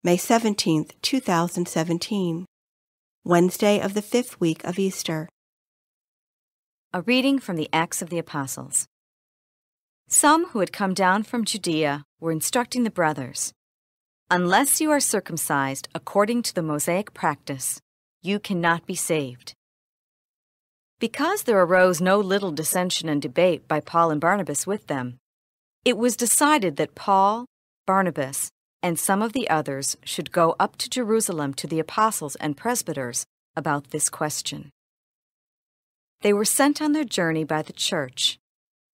May 17, 2017, Wednesday of the 5th week of Easter. A reading from the Acts of the Apostles. Some who had come down from Judea were instructing the brothers, "Unless you are circumcised according to the Mosaic practice, you cannot be saved." Because there arose no little dissension and debate by Paul and Barnabas with them, it was decided that Paul, Barnabas, and some of the others should go up to Jerusalem to the apostles and presbyters about this question. They were sent on their journey by the church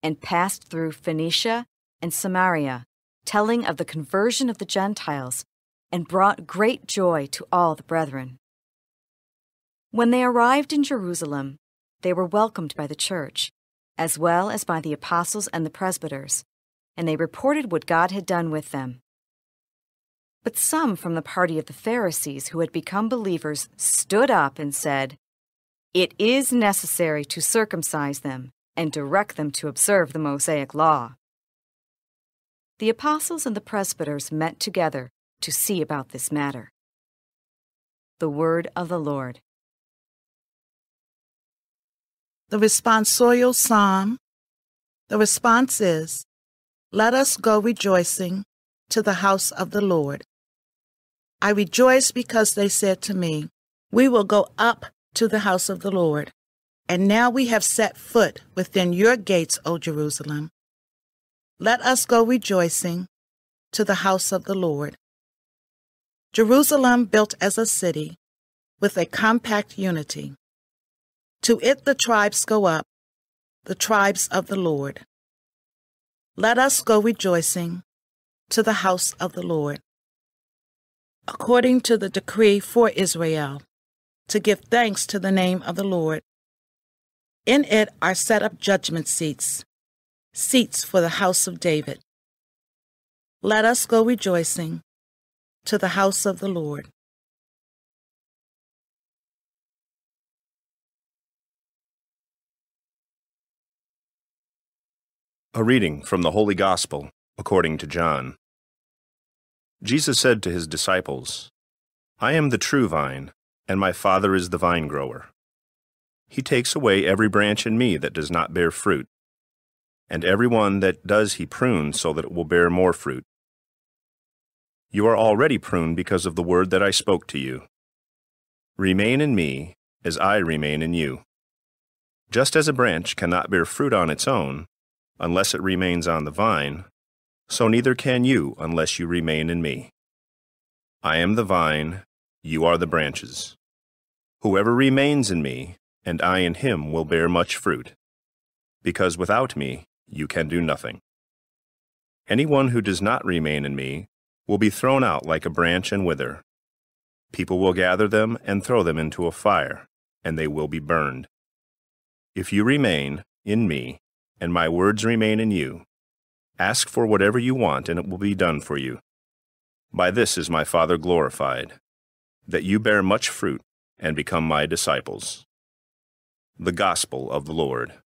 and passed through Phoenicia and Samaria, telling of the conversion of the Gentiles, and brought great joy to all the brethren. When they arrived in Jerusalem, they were welcomed by the church, as well as by the apostles and the presbyters, and they reported what God had done with them. But some from the party of the Pharisees who had become believers stood up and said, "It is necessary to circumcise them and direct them to observe the Mosaic law." The apostles and the presbyters met together to see about this matter. The word of the Lord. The responsorial psalm. The response is, "Let us go rejoicing to the house of the Lord. I rejoice because they said to me, 'We will go up to the house of the Lord.' And now we have set foot within your gates, O Jerusalem. Let us go rejoicing to the house of the Lord. Jerusalem built as a city with a compact unity. To it the tribes go up, the tribes of the Lord. Let us go rejoicing to the house of the Lord. According to the decree for Israel, to give thanks to the name of the Lord. In it are set up judgment seats, seats for the house of David. Let us go rejoicing to the house of the Lord." A reading from the Holy Gospel according to John. Jesus said to his disciples, "I am the true vine, and my Father is the vine grower. He takes away every branch in me that does not bear fruit, and every one that does he prunes so that it will bear more fruit. You are already pruned because of the word that I spoke to you. Remain in me as I remain in you. Just as a branch cannot bear fruit on its own, unless it remains on the vine, so neither can you unless you remain in me. I am the vine, you are the branches. Whoever remains in me, and I in him, will bear much fruit, because without me you can do nothing. Anyone who does not remain in me will be thrown out like a branch and wither. People will gather them and throw them into a fire, and they will be burned. If you remain in me, and my words remain in you, ask for whatever you want, and it will be done for you. By this is my Father glorified, that you bear much fruit and become my disciples." The Gospel of the Lord.